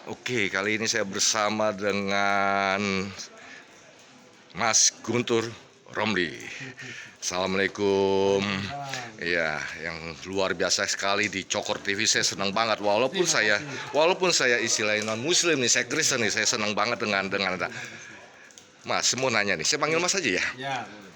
Oke, kali ini saya bersama dengan Mas Guntur Romli. Assalamualaikum. Waalaikumsalam. Iya, yang luar biasa sekali di Cokor TV. Saya senang banget. Walaupun Terima saya, kasih. walaupun saya istilahnya non Muslim nih, saya Kristen nih, saya senang banget dengan Terima kasih. Mas. Mau nanya nih, saya panggil Iya. Mas aja ya. Ya, boleh.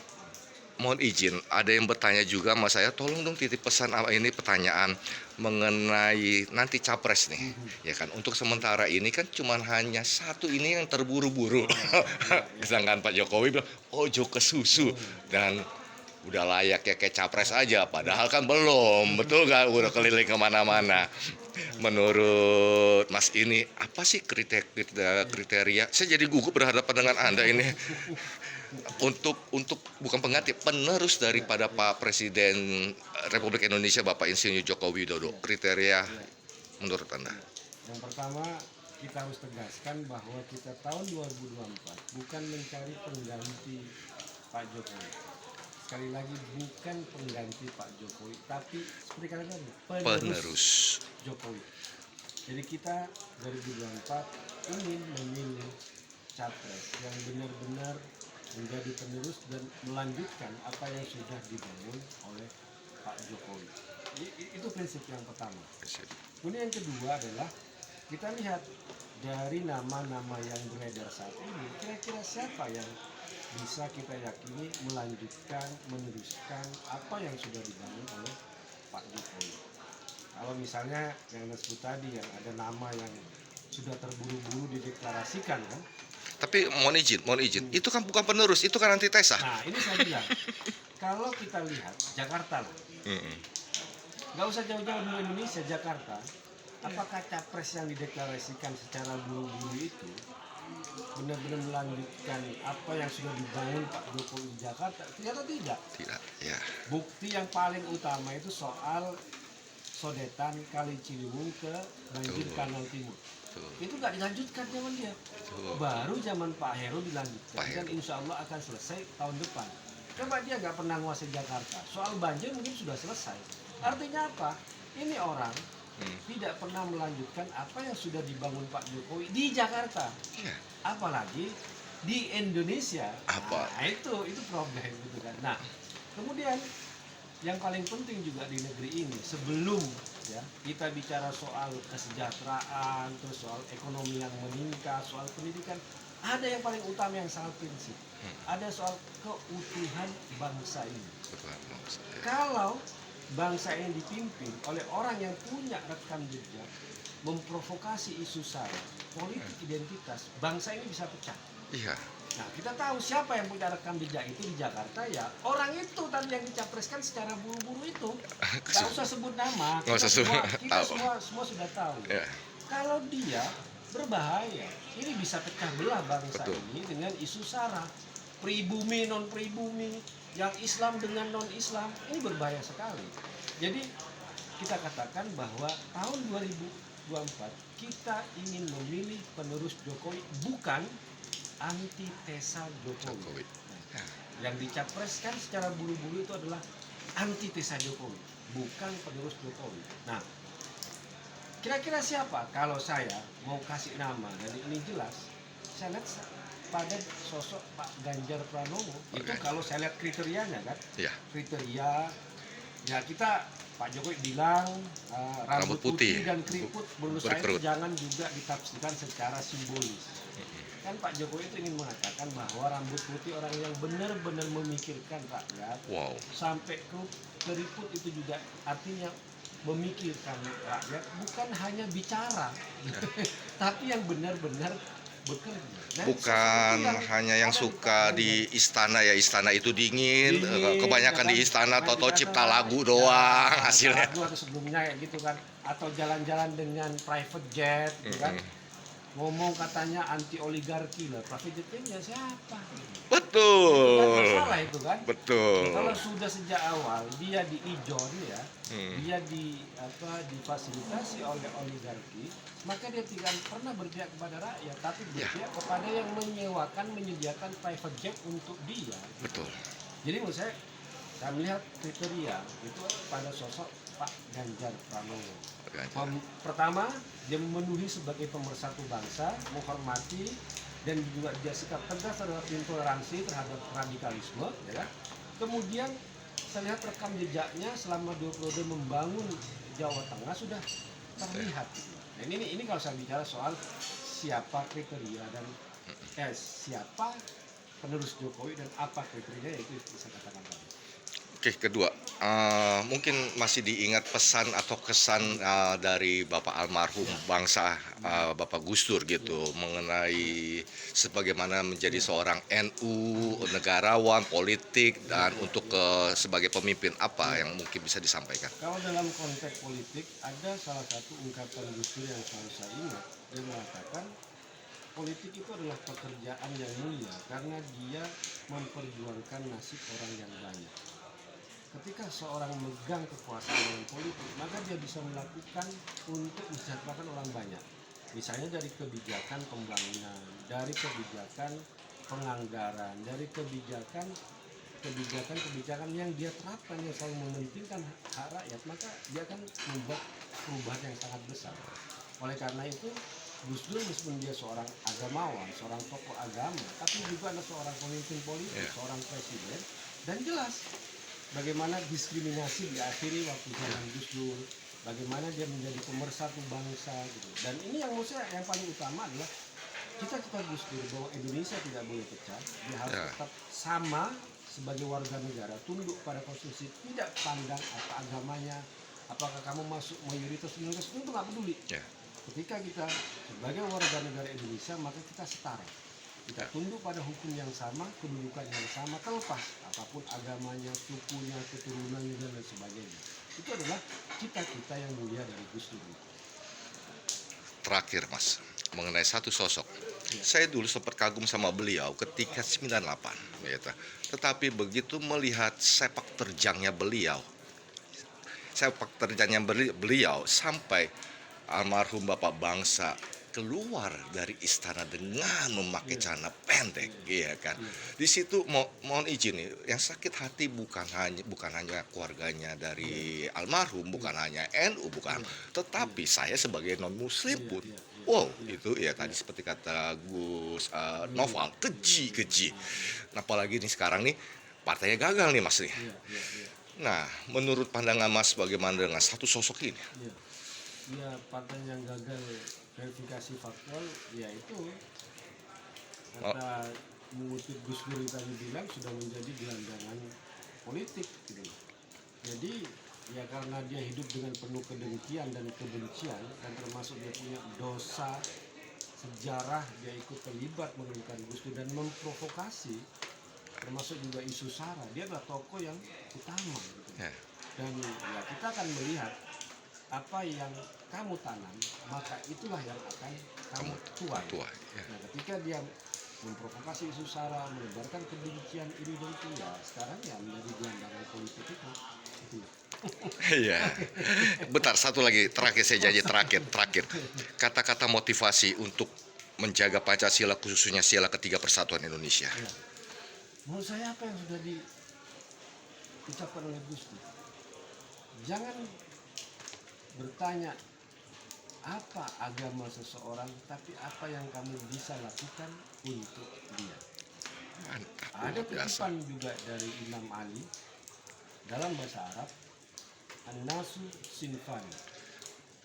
Mohon izin, ada yang bertanya juga sama saya, tolong dong titip pesan ini pertanyaan mengenai nanti capres nih, ya kan. Untuk sementara ini kan cuman hanya satu ini yang terburu-buru. Oh, ya, ya. Sedangkan Pak Jokowi bilang ojo ke susu Betul. dan udah layak ya kayak capres aja, padahal kan belum, betul nggak? Udah keliling kemana-mana. Menurut Mas ini apa sih kriteria? Saya jadi gugup berhadapan dengan Anda ini untuk bukan pengganti, penerus daripada Ya, Pak Presiden Republik Indonesia Bapak Insinyur Joko Widodo. ya, Kriteria ya, menurut Anda? ya. Yang pertama, kita harus tegaskan bahwa kita tahun 2024 bukan mencari pengganti Pak Jokowi. Sekali lagi, bukan pengganti Pak Jokowi, tapi seperti kata tadi, penerus Penerus. Jokowi. Jadi kita 2024 ingin memilih capres yang benar-benar menjadi penerus dan melanjutkan apa yang sudah dibangun oleh Pak Jokowi. Itu prinsip yang pertama. Kemudian yang kedua adalah kita lihat dari nama-nama yang beredar saat ini, kira-kira siapa yang bisa kita yakini melanjutkan, meneruskan apa yang sudah dibangun oleh Pak Jokowi. Kalau misalnya yang Anda sebut tadi, yang ada nama yang sudah terburu-buru dideklarasikan kan. Tapi mohon izin, itu kan bukan penerus, itu kan antitesa. Nah ini saya bilang, kalau kita lihat Jakarta lah, Mm-mm. nggak usah jauh-jauh dulu Indonesia, Jakarta, apakah capres yang dideklarasikan secara buru-buru itu benar-benar melanjutkan apa yang sudah dibangun Pak Jokowi di Jakarta? Ternyata tidak. Tidak, ya. Bukti yang paling utama itu soal sodetan Kali Ciliwung ke banjir Betul. Kanal Timur. Betul. Itu nggak dilanjutkan zaman dia. Betul. Baru zaman Pak Heru dilanjutkan Pak dan Heru. insya Allah akan selesai tahun depan. Coba dia nggak pernah nguasai Jakarta. Soal banjir mungkin sudah selesai. Artinya apa? Ini orang tidak pernah melanjutkan apa yang sudah dibangun Pak Jokowi di Jakarta. Iya. Apalagi di Indonesia. Apa? Nah, itu problem gitu kan. Nah, kemudian yang paling penting juga di negeri ini sebelum ya kita bicara soal kesejahteraan, terus soal ekonomi yang meningkat, soal pendidikan, ada yang paling utama yang sangat prinsip. Ada soal keutuhan bangsa ini. Betul. Kalau bangsa ini dipimpin oleh orang yang punya rekam jejak, memprovokasi isu sara, politik identitas, bangsa ini bisa pecah. Iya. Nah, kita tahu siapa yang punya rekam jejak itu di Jakarta, ya orang itu tadi yang dicapreskan secara buru-buru itu. Nggak usah sebut nama, Nggak usah sebut, kita tahu. semua sudah tahu. Ya. Kalau dia berbahaya, ini bisa pecah belah bangsa Betul. ini dengan isu sara, pribumi non pribumi, yang Islam dengan non Islam, ini berbahaya sekali. Jadi kita katakan bahwa tahun 2024 kita ingin memilih penerus Jokowi, bukan antitesa Jokowi. Jokowi. Nah, yang dicapreskan secara buru-buru itu adalah antitesa Jokowi, bukan penerus Jokowi. Nah, kira-kira siapa? Kalau saya mau kasih nama, dan ini jelas, saya lihat pada sosok Pak Ganjar Pranowo. Itu Oke. kalau saya lihat kriterianya kan, Iya. kriteria ya kita Pak Jokowi bilang rambut putih dan keriput, menurut saya itu Berkerut. jangan juga ditafsirkan secara simbolis. Kan Pak Jokowi itu ingin mengatakan bahwa rambut putih orang yang benar-benar memikirkan rakyat, Wow. sampai keriput itu juga artinya memikirkan rakyat, bukan hanya bicara, tapi yang benar-benar bekerja. Nah, Bukan seperti hanya yang ada suka Pak di istana ya, istana itu dingin, Dingin, kebanyakan ya di kan? istana Main toto di cipta atas, lagu ya, doang cipta hasilnya. lagu atau sebelumnya kayak gitu kan, atau jalan-jalan dengan private jet gitu kan, ngomong katanya anti oligarki lah, private jet ya siapa? Betul. Kan salah itu kan. Betul. Kalau sudah sejak awal dia diijon ya, dia difasilitasi oleh oligarki, maka dia tidak pernah berpihak kepada rakyat, tapi berpihak kepada yang menyewakan, menyediakan private jet untuk dia. Betul. Jadi menurut saya melihat kriteria itu pada sosok Pak Ganjar Pranowo. Ganjar. Pertama, dia memenuhi sebagai pemersatu bangsa, menghormati dan juga dia sikap tegas terhadap intoleransi terhadap radikalisme, ya kan? Kemudian saya lihat rekam jejaknya selama 2 periode membangun Jawa Tengah sudah terlihat. Dan ini kalau saya bicara soal siapa kriteria dan siapa penerus Jokowi dan apa kriterianya, itu saya katakan tadi. Oke, kedua, mungkin masih diingat pesan atau kesan dari Bapak almarhum bangsa, Bapak Gus Dur gitu, mengenai sebagaimana menjadi seorang NU, negarawan, politik, dan untuk sebagai pemimpin, apa yang mungkin bisa disampaikan? Kalau dalam konteks politik, ada salah satu ungkapan Gus Dur yang selalu saya ingat. Dia mengatakan, politik itu adalah pekerjaan yang mulia karena dia memperjuangkan nasib orang yang banyak. Ketika seorang memegang kekuasaan dalam politik, maka dia bisa melakukan untuk mensejahterakan orang banyak. Misalnya dari kebijakan pembangunan, dari kebijakan penganggaran, dari kebijakan yang dia terapkan yang selalu mementingkan hak rakyat, maka dia akan membuat perubahan yang sangat besar. Oleh karena itu, Gus Dur meskipun dia seorang agamawan, seorang tokoh agama, tapi juga adalah seorang pemimpin politik, seorang presiden, dan jelas bagaimana diskriminasi diakhiri waktu zaman Gus Dur, bagaimana dia menjadi pemersatu bangsa gitu. Dan ini yang menurut saya yang paling utama adalah cita-cita Gus Dur bahwa Indonesia tidak boleh pecah, dia harus tetap sama sebagai warga negara, tunduk pada konstitusi, tidak pandang apa agamanya, apakah kamu masuk mayoritas minoritas, itu nggak peduli. Ketika kita sebagai warga negara Indonesia, maka kita setara. Kita tunduk pada hukum yang sama, kedudukan yang sama, terlepas apapun agamanya, sukunya, keturunannya, dan lain sebagainya. Itu adalah cita-cita yang mulia dari Gus Dur. Terakhir, Mas, mengenai satu sosok. Saya dulu sempat kagum sama beliau ketika 98, gitu. Tetapi begitu melihat sepak terjangnya beliau sampai almarhum Bapak Bangsa keluar dari istana dengan memakai celana pendek, iya kan. Di situ mohon izin nih, yang sakit hati bukan hanya keluarganya dari almarhum, bukan hanya NU, tetapi saya sebagai non Muslim pun, wow, itu ya tadi seperti kata Gus Noval, keji. Nah, apalagi nih sekarang nih partainya gagal nih, Mas nih. Nah, menurut pandangan Mas bagaimana dengan satu sosok ini? Ya, partai yang gagal verifikasi faktual, yaitu kata mengutip Gus Dur tadi bilang sudah menjadi gelandangan politik gitu. Jadi ya karena dia hidup dengan penuh kedengkian dan kebencian, dan termasuk dia punya dosa sejarah, dia ikut terlibat menurunkan Gus Dur dan memprovokasi, termasuk juga isu SARA. Dia adalah tokoh yang utama gitu. Dan ya kita akan melihat apa yang kamu tanam, maka itulah yang akan kamu tuai. Nah, ketika dia memprovokasi isu SARA, menebarkan kebencian ini dan itu, ya sekarang ya menjadi gelandangan politik itu. Iya. Bentar, satu lagi terakhir, saya janji terakhir. Kata-kata motivasi untuk menjaga Pancasila, khususnya sila ketiga persatuan Indonesia. Ya. Menurut saya apa yang sudah diucapkan oleh Gus Dur, jangan bertanya apa agama seseorang, tapi apa yang kamu bisa lakukan untuk dia. Ada kutipan juga dari Imam Ali dalam bahasa Arab, an-nasu sinfani,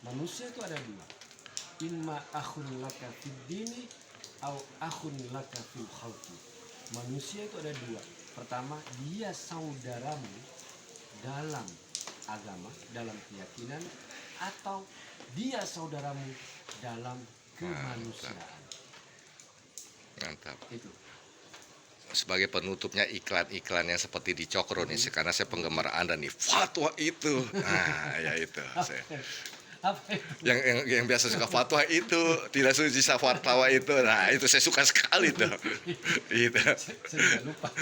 manusia itu ada dua, imma akhun laka fid dini au akhun laka fil khalqi. Manusia itu ada dua, pertama dia saudaramu dalam agama, dalam keyakinan, atau dia saudaramu dalam kemanusiaan. Mantap. Itu. Sebagai penutupnya iklan-iklan yang seperti di Cokro nih, karena saya penggemar Anda nih, fatwa itu. Nah, ya itu. Yang biasa suka fatwa itu, tidak suka fatwa itu. Nah, itu saya suka sekali tuh. Itu. Saya lupa.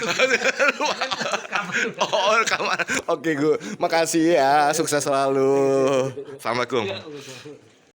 Oh, rekaman. Oke, Gu. Makasih ya. Sukses selalu. Assalamualaikum.